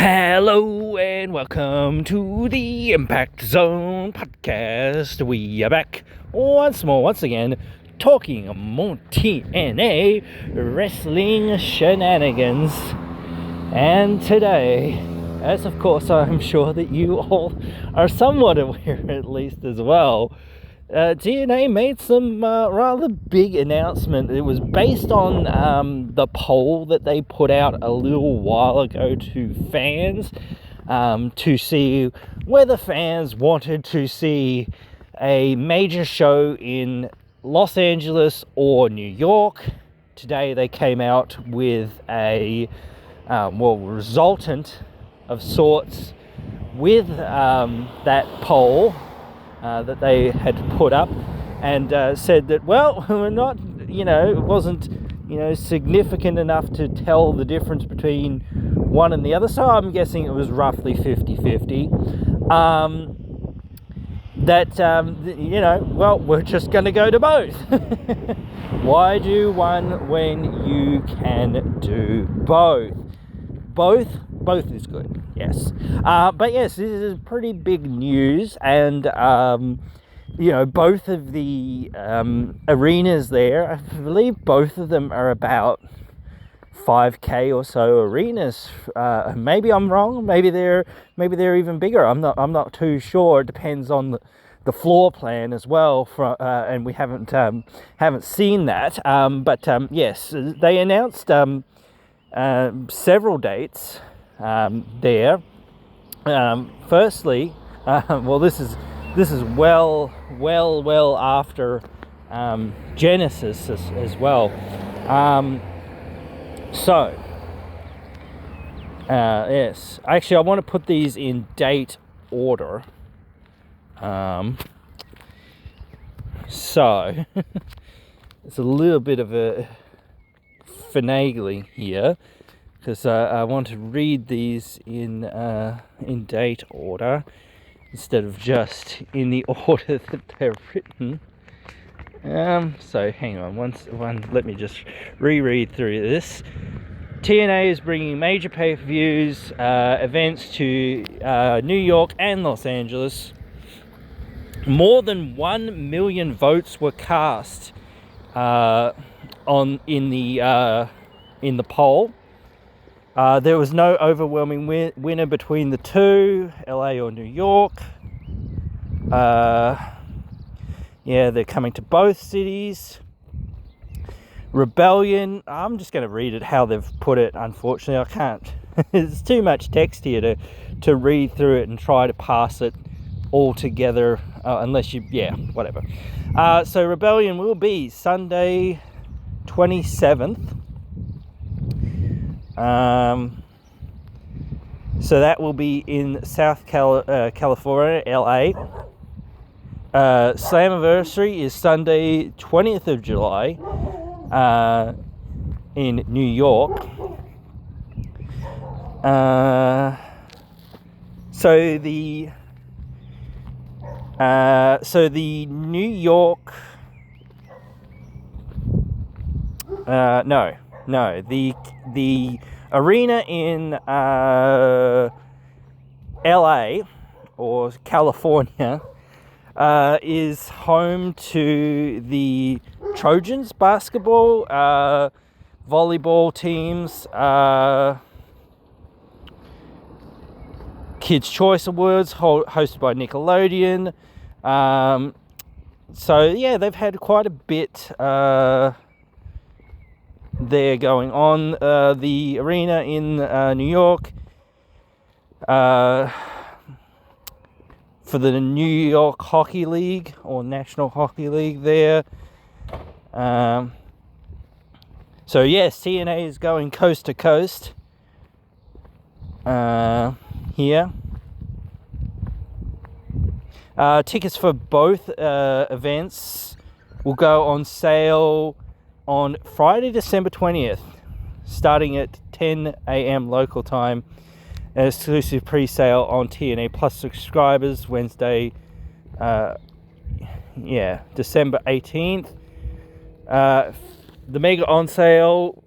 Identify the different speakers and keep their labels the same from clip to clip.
Speaker 1: Hello and welcome to the Impact Zone podcast. We are back once again, talking more TNA wrestling shenanigans. And today, as of course I'm sure that you all are somewhat aware at least as well, TNA made some rather big announcement. It was based on the poll that they put out a little while ago to fans to see whether fans wanted to see a major show in Los Angeles or New York. Today they came out with a resultant of sorts with that poll that they had put up, and said that, well, we're not, it wasn't, significant enough to tell the difference between one and the other. So I'm guessing it was roughly 50-50. We're just going to go to both. Why do one when you can do both? Both is good, yes. But yes, this is pretty big news, and both of the arenas there, I believe both of them are about 5K or so arenas. Maybe I'm wrong. Maybe they're even bigger. I'm not too sure. It depends on the floor plan as well. And we haven't seen that. But yes, they announced several dates there. Firstly, this is well after Genesis as well. Yes, actually I want to put these in date order. So it's a little bit of a finagling here, because I want to read these in date order instead of just in the order that they're written. So hang on, let me just reread through this. TNA is bringing major pay-per-views events to New York and Los Angeles. More than 1 million votes were cast in the poll. There was no overwhelming winner between the two, LA or New York. They're coming to both cities. Rebellion, I'm just going to read it how they've put it. Unfortunately, I can't. There's too much text here to read through it and try to pass it all together, unless whatever. So Rebellion will be Sunday 27th. So that will be in South California, LA. Slammiversary is Sunday 20th of July in New York. So the New York the arena in LA or California is home to the Trojans basketball, volleyball teams, Kids' Choice Awards hosted by Nickelodeon. They've had quite a bit there going on. The arena in New York for the New York Hockey League or National Hockey League there. TNA is going coast to coast here. Tickets for both events will go on sale on Friday, December 20th, starting at 10 a.m. local time. An exclusive pre-sale on TNA Plus subscribers Wednesday, December 18th. The mega on sale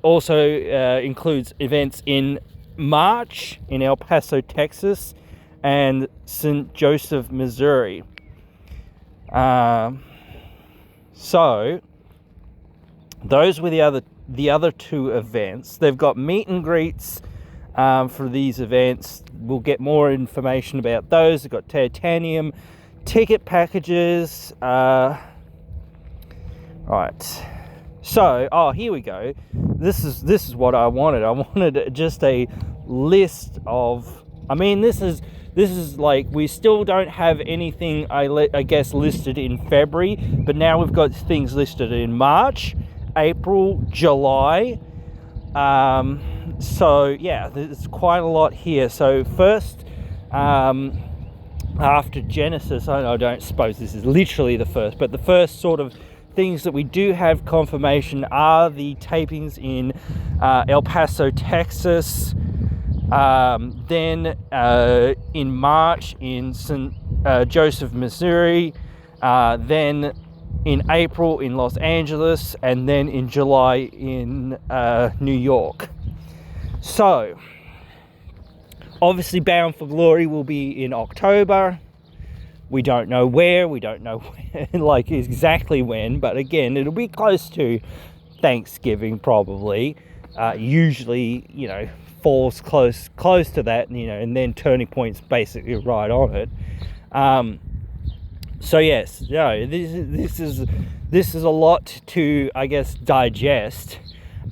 Speaker 1: also includes events in March in El Paso, Texas, and St. Joseph, Missouri. So those were the other two events. They've got meet and greets for these events. We'll get more information about those. They've got titanium ticket packages. Right. So, here we go. This is what I wanted. I wanted just a list of. I mean, this is like, we still don't have anything, I guess, listed in February, but now we've got things listed in March, April, July. So yeah, there's quite a lot here. So first, after Genesis, I don't suppose this is literally the first, but the first sort of things that we do have confirmation are the tapings in El Paso, Texas. Then in March in St. Joseph, Missouri. Then in April in Los Angeles, and then in July in New York. So obviously Bound for Glory will be in October. We don't know where, we don't know when, like exactly when, but again, it'll be close to Thanksgiving probably. Usually, falls close to that, and then Turning Point's basically right on it. So yes, this is a lot to, I guess, digest.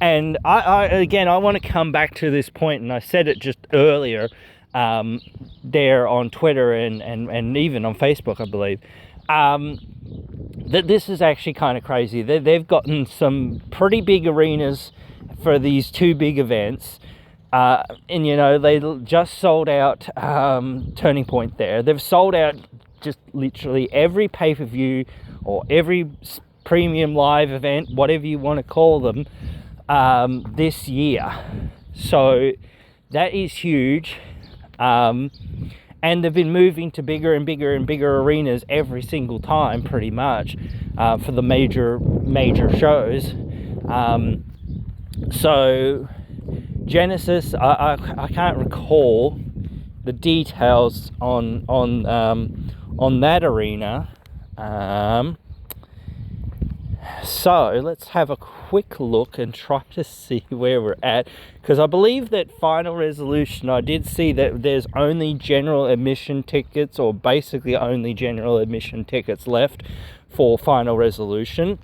Speaker 1: And I want to come back to this point, and I said it just earlier, there on Twitter and even on Facebook, I believe, that this is actually kind of crazy. They've gotten some pretty big arenas for these two big events. And they just sold out Turning Point there. They've sold out just literally every pay-per-view or every premium live event, whatever you want to call them, this year. So that is huge. And they've been moving to bigger and bigger and bigger arenas every single time, pretty much, for the major shows. So Genesis, I can't recall the details on that arena. So let's have a quick look and try to see where we're at, because I believe that Final Resolution, I did see that there's only general admission tickets, or basically only general admission tickets left for Final Resolution.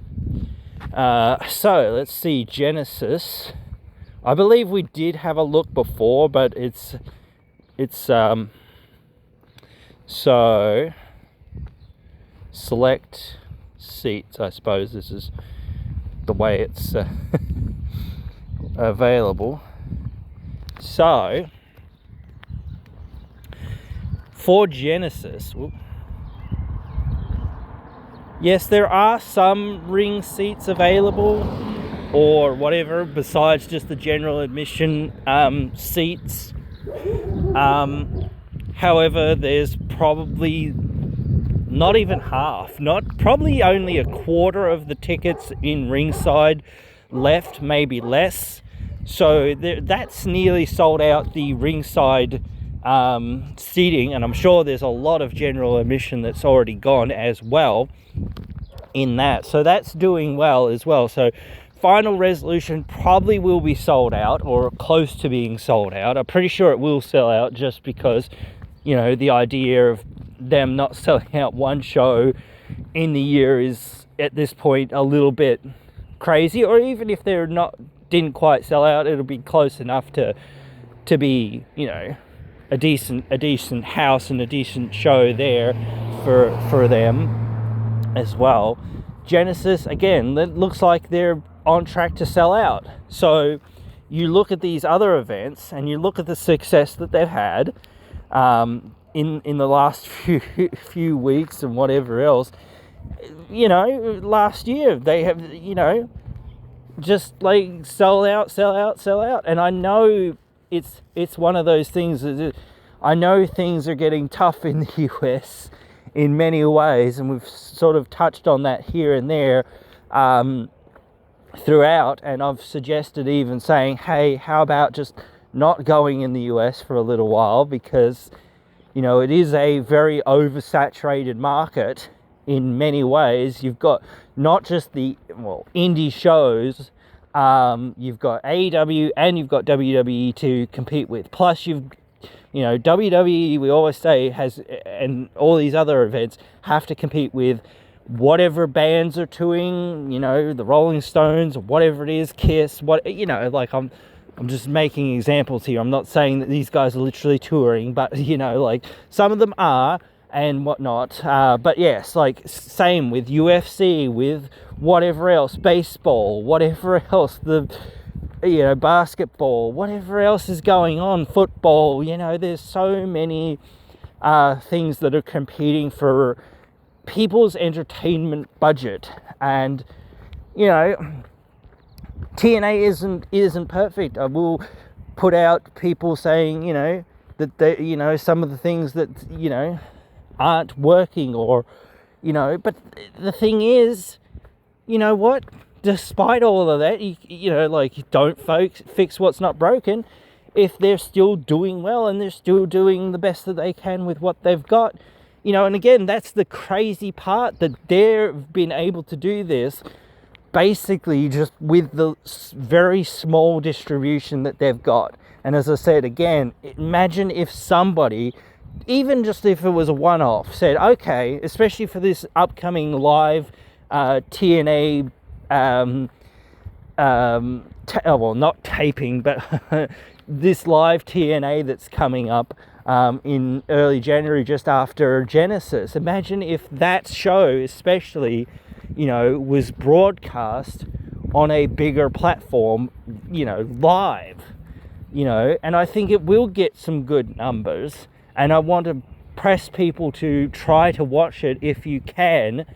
Speaker 1: So let's see, Genesis. I believe we did have a look before, but it's so select seats, I suppose this is the way it's available. So for Genesis, yes, there are some ring seats available or whatever besides just the general admission seats. However, there's probably not even half, probably only a quarter of the tickets in ringside left, maybe less. So that's nearly sold out the ringside seating, and I'm sure there's a lot of general admission that's already gone as well in that. So that's doing well as well. So Final Resolution probably will be sold out or close to being sold out. I'm pretty sure it will sell out, just because, the idea of them not selling out one show in the year is at this point a little bit crazy. Or even if they're didn't quite sell out, it'll be close enough to be, a decent house and a decent show there for them as well. Genesis, again, it looks like they're on track to sell out. So you look at these other events and you look at the success that they've had in the last few weeks and whatever else. Last year they have, just like sell out. And I know it's one of those things that I know things are getting tough in the US in many ways, and we've sort of touched on that here and there throughout, and I've suggested even saying, hey, how about just not going in the US for a little while because, you know, it is a very oversaturated market in many ways. You've got not just the indie shows, you've got AEW and you've got WWE to compete with. Plus WWE, we always say, and all these other events have to compete with whatever bands are touring, you know, the Rolling Stones or whatever it is, Kiss, like I'm just making examples here. I'm not saying that these guys are literally touring, but, you know, like some of them are and whatnot. But yes, like same with UFC, with whatever else, baseball, whatever else, basketball, whatever else is going on, football, you know, there's so many things that are competing for people's entertainment budget. And, you know, TNA isn't perfect. I will put out people saying, you know, that they, you know, some of the things that, you know, aren't working, or, you know, but the thing is, you know what, despite all of that, you know, like, don't fix what's not broken. If they're still doing well and they're still doing the best that they can with what they've got, you know, and again, that's the crazy part, that they've been able to do this basically just with the very small distribution that they've got. And as I said, again, imagine if somebody, even just if it was a one-off, said, okay, especially for this upcoming live TNA, not taping, but this live TNA that's coming up in early January, just after Genesis. Imagine if that show, especially, you know, was broadcast on a bigger platform, you know, live, you know, and I think it will get some good numbers. And I want to press people to try to watch it if you can,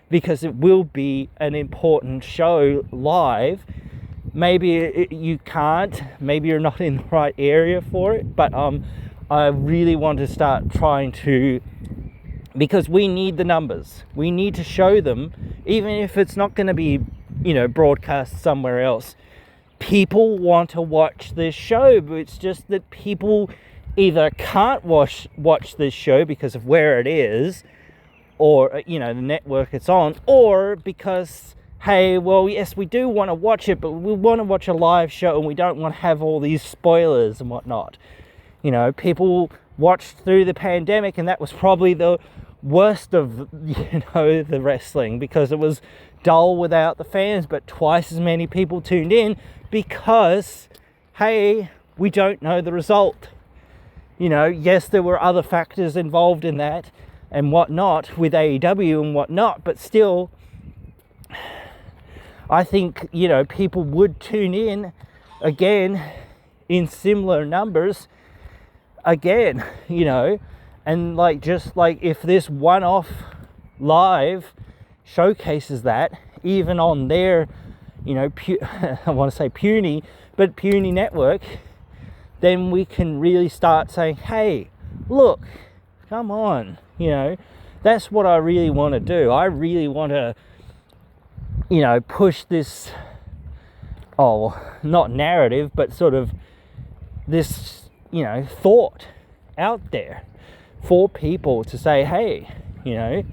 Speaker 1: because it will be an important show live. Maybe you can't, maybe you're not in the right area for it, but I really want to start trying to, because we need the numbers. We need to show them, even if it's not going to be, you know, broadcast somewhere else. People want to watch this show, but it's just that people either can't watch this show because of where it is, or, you know, the network it's on, or because, hey, well, yes, we do want to watch it, but we want to watch a live show and we don't want to have all these spoilers and whatnot. You know, people watched through the pandemic, and that was probably the worst of, you know, the wrestling, because it was dull without the fans, but twice as many people tuned in because, hey, we don't know the result. You know, yes, there were other factors involved in that and whatnot with AEW and whatnot, but still, I think, you know, people would tune in again in similar numbers again, you know, and like, just like if this one-off live showcases that, even on their, you know, I want to say puny network, then we can really start saying, hey, look, come on, you know. That's what I really want to do. I really want to, you know, push this, not narrative, but sort of this, you know, thought out there for people to say, hey, you know,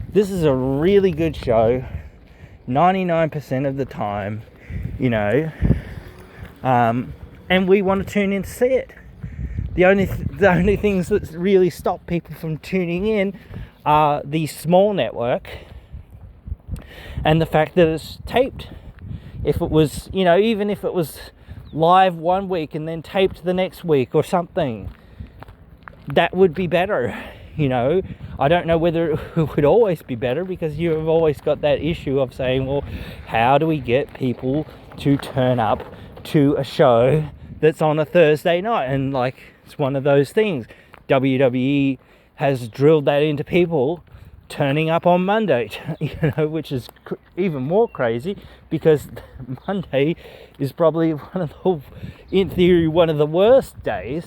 Speaker 1: this is a really good show 99% of the time, you know, and we want to tune in to see it. The only things that really stop people from tuning in are the small network and the fact that it's taped. If it was, you know, even if it was live one week and then taped the next week or something, that would be better, you know. I don't know whether it would always be better, because you've always got that issue of saying, well, how do we get people to turn up to a show that's on a Thursday night? And like, it's one of those things. WWE has drilled that into people turning up on Monday, you know, which is even more crazy, because Monday is probably in theory, one of the worst days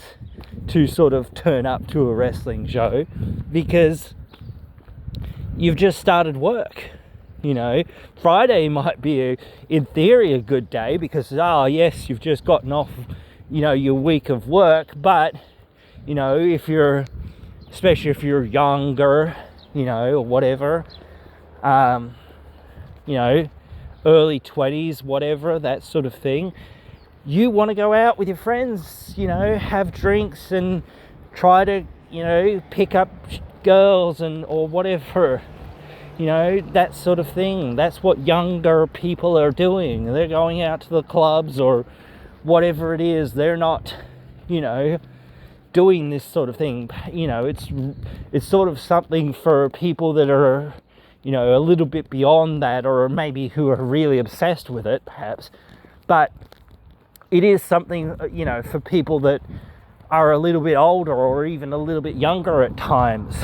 Speaker 1: to sort of turn up to a wrestling show, because you've just started work. You know, Friday might be in theory a good day because, yes, you've just gotten off, your week of work. But especially if you're younger, or whatever, early 20s, whatever, that sort of thing, you want to go out with your friends, have drinks and try to, pick up girls or whatever, that sort of thing. That's what younger people are doing. They're going out to the clubs or whatever it is. They're not, doing this sort of thing. It's sort of something for people that are, a little bit beyond that, or maybe who are really obsessed with it, perhaps. But it is something, for people that are a little bit older or even a little bit younger at times.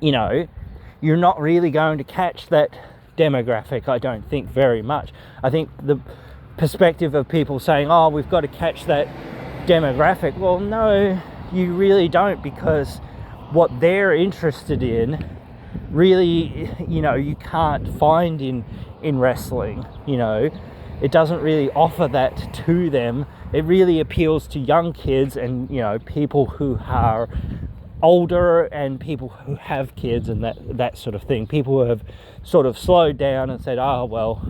Speaker 1: You're not really going to catch that demographic, I don't think, very much. I think the perspective of people saying, oh, we've got to catch that demographic, well, no, you really don't, because what they're interested in really, you can't find in wrestling. It doesn't really offer that to them. It really appeals to young kids and people who are older and people who have kids and that sort of thing. People who have sort of slowed down and said, oh, well,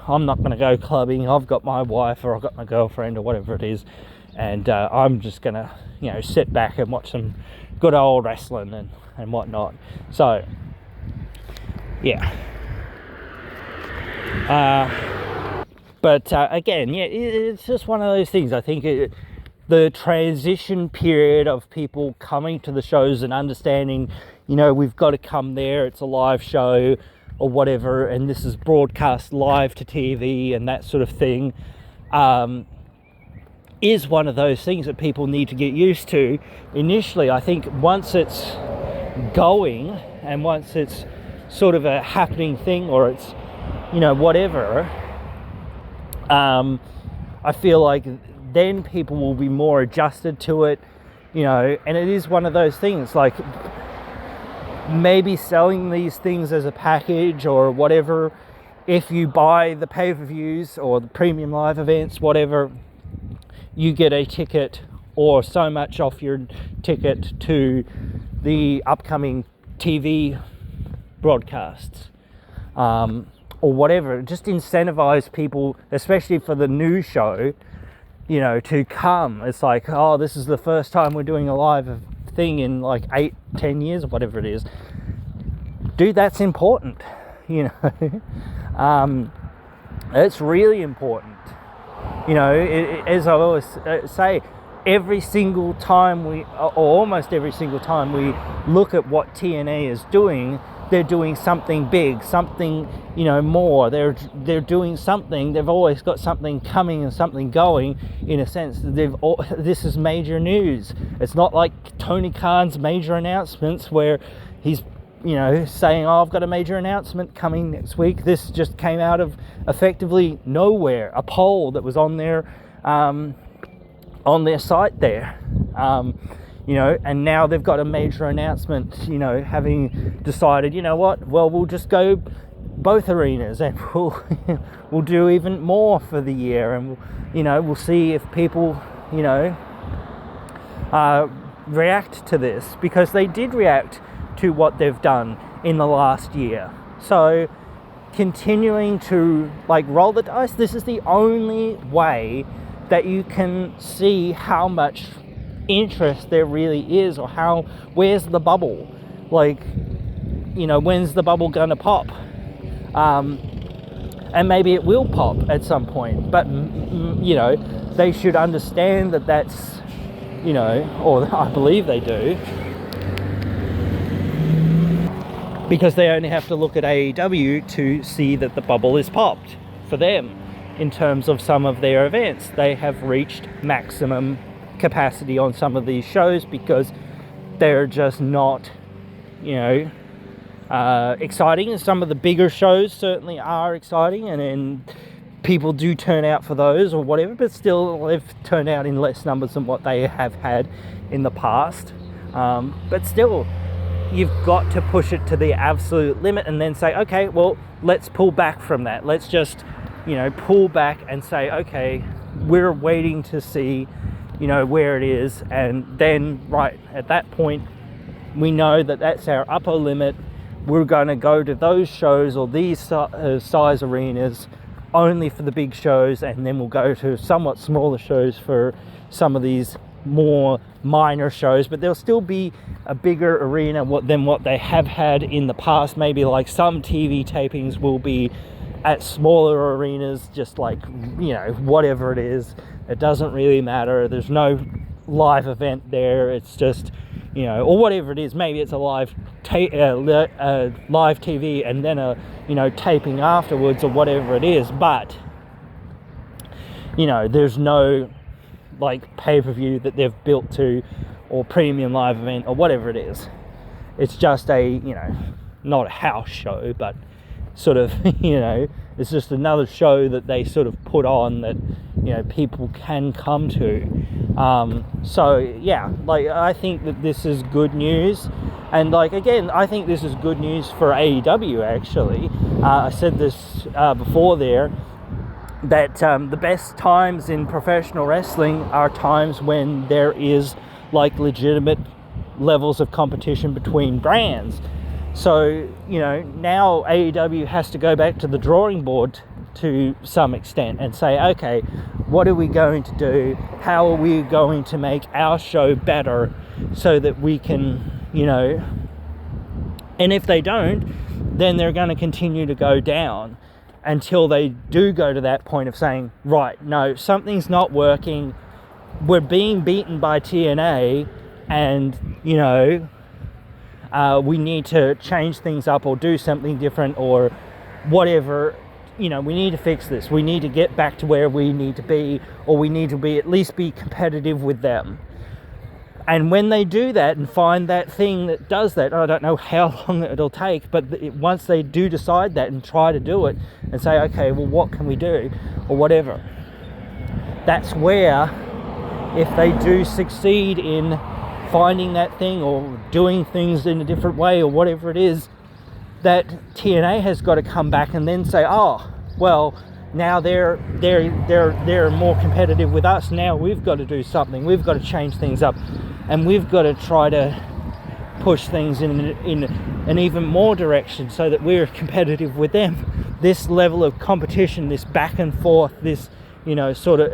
Speaker 1: I'm not going to go clubbing. I've got my wife or I've got my girlfriend or whatever it is, and I'm just going to, sit back and watch some good old wrestling and whatnot. So, yeah. But again, it's just one of those things. I think the transition period of people coming to the shows and understanding, we've got to come there, it's a live show or whatever, and this is broadcast live to TV and that sort of thing, is one of those things that people need to get used to initially. I think once it's going and once it's sort of a happening thing, or it's, whatever, I feel like then people will be more adjusted to it, and it is one of those things, like maybe selling these things as a package or whatever. If you buy the pay-per-views or the premium live events, whatever, you get a ticket or so much off your ticket to the upcoming TV broadcasts, or whatever. Just incentivize people, especially for the new show, to come. It's like, oh, this is the first time we're doing a live thing in like 8-10 years or whatever it is. Dude, that's important. It's really important. As I always say, every single time or almost every single time we look at what TNA is doing, they're doing something big, something, more. They're doing something. They've always got something coming and something going, in a sense. This is major news. It's not like Tony Khan's major announcements where he's, saying, oh, I've got a major announcement coming next week. This just came out of effectively nowhere. A poll that was on their site there. And now they've got a major announcement, having decided, we'll just go both arenas and we'll do even more for the year, and we'll see if people, react to this, because they did react to what they've done in the last year. So continuing to roll the dice, this is the only way that you can see how much interest there really is, or where's the bubble, when's the bubble gonna pop, and maybe it will pop at some point, but they should understand that that's, or I believe they do, because they only have to look at AEW to see that the bubble is popped for them. In terms of some of their events, they have reached maximum capacity on some of these shows because they're just not, exciting. And some of the bigger shows certainly are exciting, and people do turn out for those or whatever, but still they've turned out in less numbers than what they have had in the past. But still, you've got to push it to the absolute limit and then say, okay, well, let's pull back from that. Let's just, pull back and say, okay, we're waiting to see, where it is, and then right at that point, we know that that's our upper limit. We're going to go to those shows or these size arenas only for the big shows, and then we'll go to somewhat smaller shows for some of these more minor shows, but there'll still be a bigger arena than what they have had in the past. Maybe like some TV tapings will be at smaller arenas, just like, whatever it is. It doesn't really matter. There's no live event there. It's just, or whatever it is. Maybe it's a live TV and then a, taping afterwards or whatever it is. But, there's no like pay-per-view that they've built to, or premium live event or whatever it is. It's just a, not a house show, but sort of, it's just another show that they sort of put on that, people can come to. So yeah, like, I think that this is good news. And like, again, I think this is good news for AEW, actually. I said this before there, that the best times in professional wrestling are times when there is like legitimate levels of competition between brands. So, now AEW has to go back to the drawing board to some extent and say, okay, what are we going to do? How are we going to make our show better so that we can, and if they don't, then they're going to continue to go down until they do go to that point of saying, right, no, something's not working. We're being beaten by TNA, and, we need to change things up or do something different or whatever. We need to fix this. We need to get back to where we need to be, or we need to at least be competitive with them. And when they do that and find that thing that does that, I don't know how long it'll take, but once they do decide that and try to do it and say, okay, well, what can we do, or whatever, that's where, if they do succeed in finding that thing or doing things in a different way or whatever it is, that TNA has got to come back and then say, oh, well, now they're more competitive with us. Now we've got to do something. We've got to change things up, and we've got to try to push things in an even more direction so that we're competitive with them. This level of competition, this back and forth, this, sort of,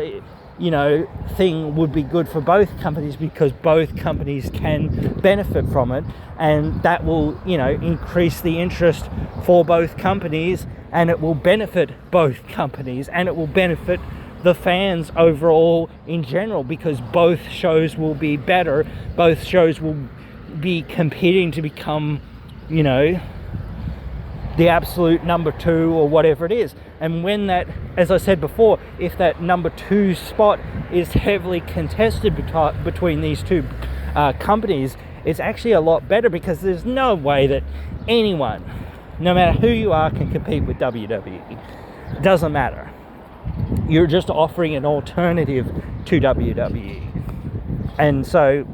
Speaker 1: thing would be good for both companies, because both companies can benefit from it, and that will, increase the interest for both companies, and it will benefit both companies, and it will benefit the fans overall in general, because both shows will be better. Both shows will be competing to become, the absolute number 2 or whatever it is. And when that, as I said before, if that number 2 spot is heavily contested between these two companies, it's actually a lot better, because there's no way that anyone, no matter who you are, can compete with WWE. It doesn't matter. You're just offering an alternative to WWE. And so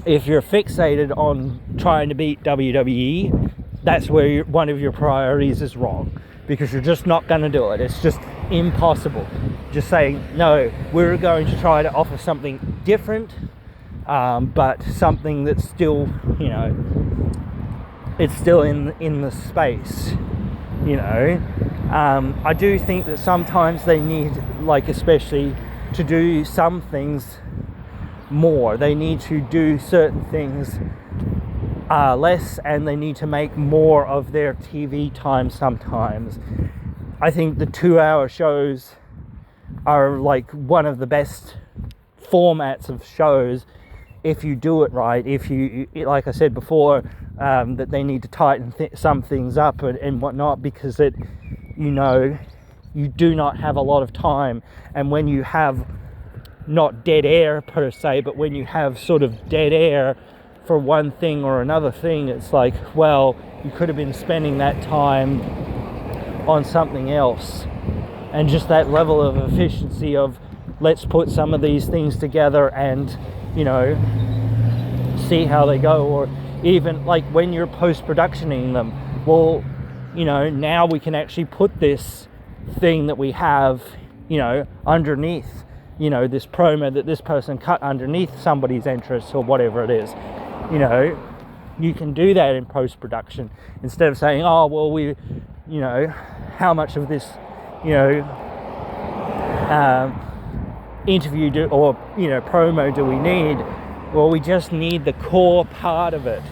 Speaker 1: if you're fixated on trying to beat WWE, that's where one of your priorities is wrong, because you're just not going to do it. It's just impossible. Just saying, no, we're going to try to offer something different, but something that's still, it's still in the space, I do think that sometimes they need, like, especially to do some things more. They need to do certain things less, and they need to make more of their TV time sometimes. I think the 2-hour shows are like one of the best formats of shows if you do it right. If you, like I said before, that they need to tighten some things up and whatnot, because you do not have a lot of time. And when you have not dead air per se, but when you have sort of dead air for one thing or another thing, it's like, well, you could have been spending that time on something else. And just that level of efficiency of, let's put some of these things together and, see how they go. Or even like when you're post-productioning them, well, now we can actually put this thing that we have, underneath you know, this promo that this person cut underneath somebody's entrance or whatever it is. You know, you can do that in post-production instead of saying, oh, well, we, you know, how much of this, you know, interview or, you know, promo do we need? Well, we just need the core part of it,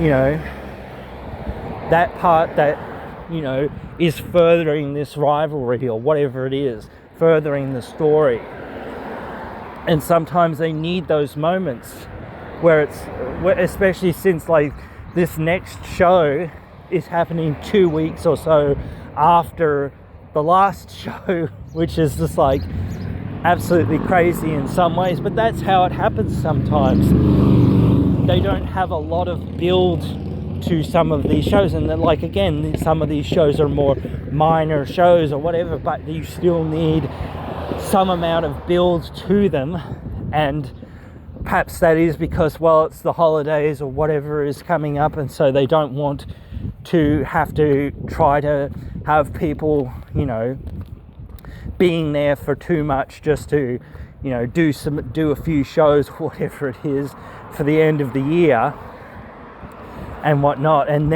Speaker 1: you know, that part that, you know, is furthering this rivalry or whatever it is, furthering the story. And sometimes they need those moments where especially since like this next show is happening 2 weeks or so after the last show, which is just like absolutely crazy in some ways, but that's how it happens sometimes. They don't have a lot of build to some of these shows, and then, like, again, some of these shows are more minor shows or whatever, but you still need some amount of build to them. And perhaps that is because, well, it's the holidays or whatever is coming up, and so they don't want to have to try to have people, you know, being there for too much just to, you know, do a few shows, whatever it is, for the end of the year and whatnot. And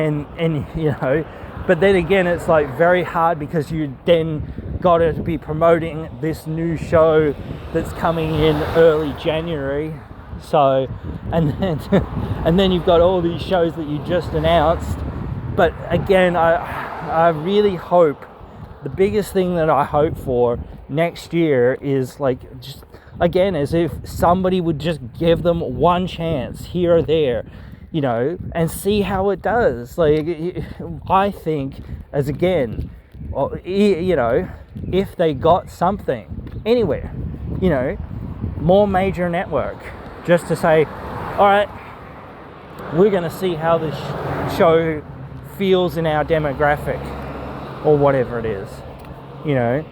Speaker 1: you know, but then again, it's like very hard because you then got to be promoting this new show that's coming in early January. So, and then you've got all these shows that you just announced. But again, I really hope, the biggest thing that I hope for next year is, like, just again, as if somebody would just give them one chance here or there, you know, and see how it does. Like, I think, as again, you know, if they got something anywhere, you know, more major network, just to say, all right, we're going to see how this show feels in our demographic or whatever it is, you know,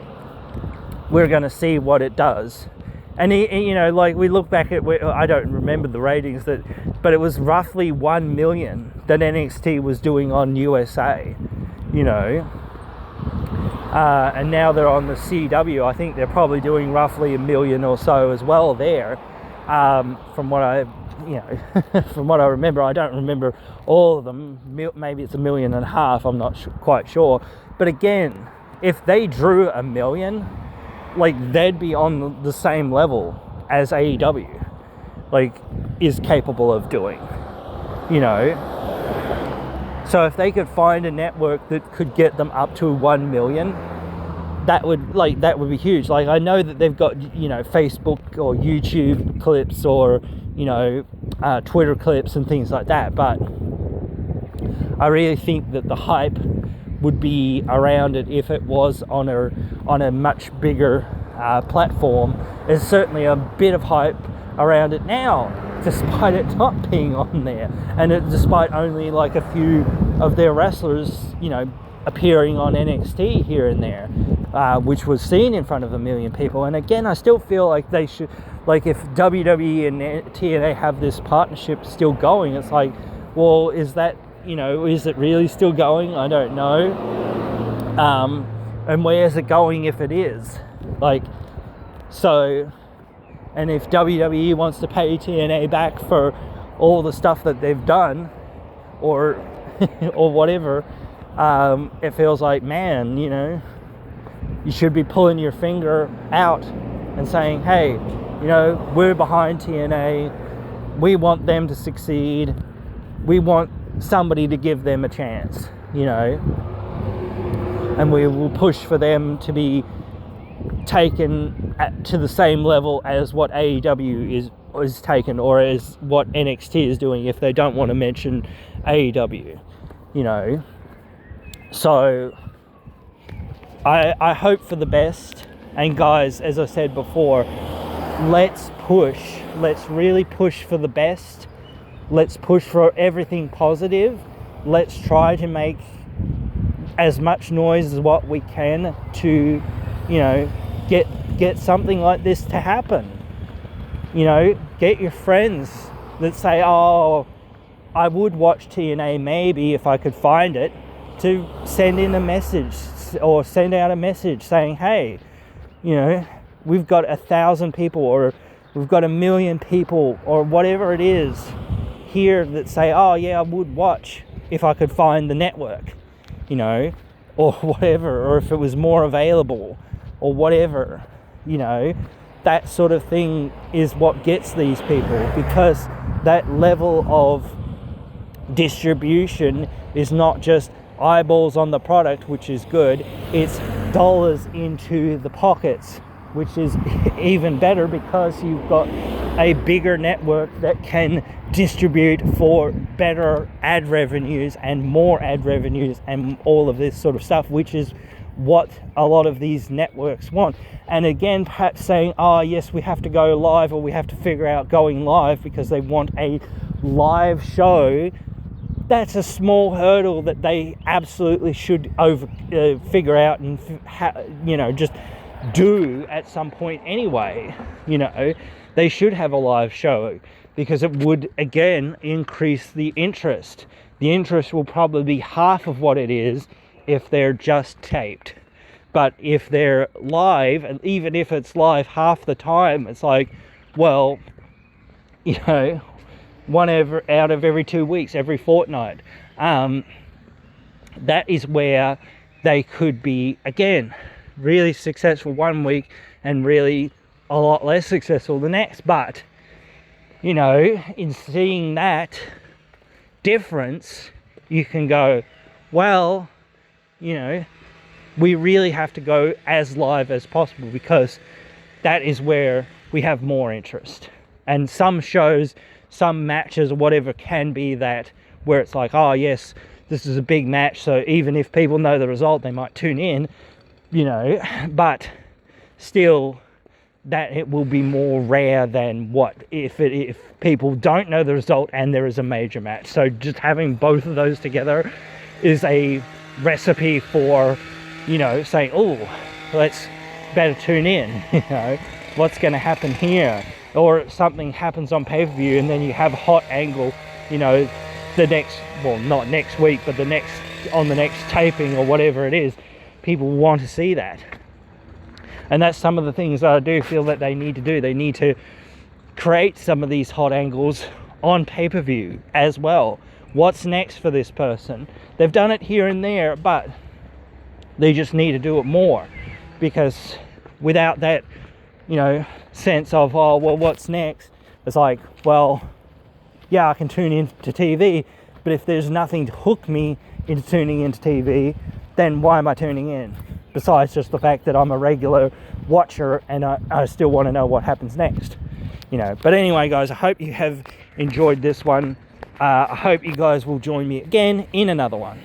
Speaker 1: we're going to see what it does. And, you know, like, we look back at, I don't remember the ratings, but it was roughly 1 million that NXT was doing on USA, you know, and now they're on the CW. I think they're probably doing roughly 1 million or so as well there, from what I, you know, from what I remember. I don't remember all of them. Maybe it's 1.5 million. I'm not quite sure. But again, if they drew 1 million, like, they'd be on the same level as AEW, like, is capable of doing, you know. So if they could find a network that could get them up to 1 million, that would be huge. Like, I know that they've got, you know, Facebook or YouTube clips or, you know, Twitter clips and things like that, but I really think that the hype would be around it if it was on a much bigger platform. There's certainly a bit of hype around it now, despite it not being on there, and despite only like a few of their wrestlers, you know, appearing on NXT here and there, which was seen in front of 1 million people. And again, I still feel like they should, like, if WWE and TNA have this partnership still going, it's like, well, is that, you know, is it really still going? I don't know. And where's it going if it is? Like, so, and if WWE wants to pay TNA back for all the stuff that they've done, or or whatever, it feels like, man, you know, you should be pulling your finger out and saying, hey, you know, we're behind TNA. We want them to succeed. We want somebody to give them a chance, you know, and we will push for them to be taken to the same level as what AEW is taken, or as what NXT is doing, if they don't want to mention AEW, you know. So I hope for the best. And guys, as I said before, let's really push for the best. Let's push for everything positive. Let's try to make as much noise as what we can to, you know, get something like this to happen. You know, get your friends that say, oh, I would watch TNA maybe if I could find it, to send in a message or send out a message saying, hey, you know, we've got 1,000 people, or we've got 1 million people, or whatever it is here that say, oh yeah, I would watch if I could find the network, you know, or whatever, or if it was more available, or whatever, you know. That sort of thing is what gets these people, because that level of distribution is not just eyeballs on the product, which is good, it's dollars into the pockets, which is even better, because you've got a bigger network that can distribute for better ad revenues and more ad revenues and all of this sort of stuff, which is what a lot of these networks want. And again, perhaps saying, oh yes, we have to go live, or we have to figure out going live because they want a live show, that's a small hurdle that they absolutely should figure out and just do at some point anyway. You know, they should have a live show, because it would again increase the interest. The interest will probably be half of what it is if they're just taped. But if they're live, and even if it's live half the time, it's like, well, you know, out of every 2 weeks, every fortnight. That is where they could be, again, really successful one week and really a lot less successful the next. But, you know, in seeing that difference, you can go, well, you know, we really have to go as live as possible, because that is where we have more interest. And some shows, some matches or whatever can be that, where it's like, oh yes, this is a big match, so even if people know the result, they might tune in, you know, but still, that it will be more rare than what if people don't know the result and there is a major match. So just having both of those together is a recipe for, you know, saying, oh, let's better tune in, you know, what's going to happen here. Or something happens on pay-per-view and then you have a hot angle, you know, the next, well, not next week, but on the next taping or whatever it is, people want to see that. And that's some of the things that I do feel that they need to do. They need to create some of these hot angles on pay-per-view as well. What's next for this person? They've done it here and there, but they just need to do it more, because without that, you know, sense of, oh, well, what's next? It's like, well, yeah, I can tune into TV, but if there's nothing to hook me into tuning into TV, then why am I tuning in? Besides just the fact that I'm a regular watcher and I still want to know what happens next, you know. But anyway, guys, I hope you have enjoyed this one. I hope you guys will join me again in another one.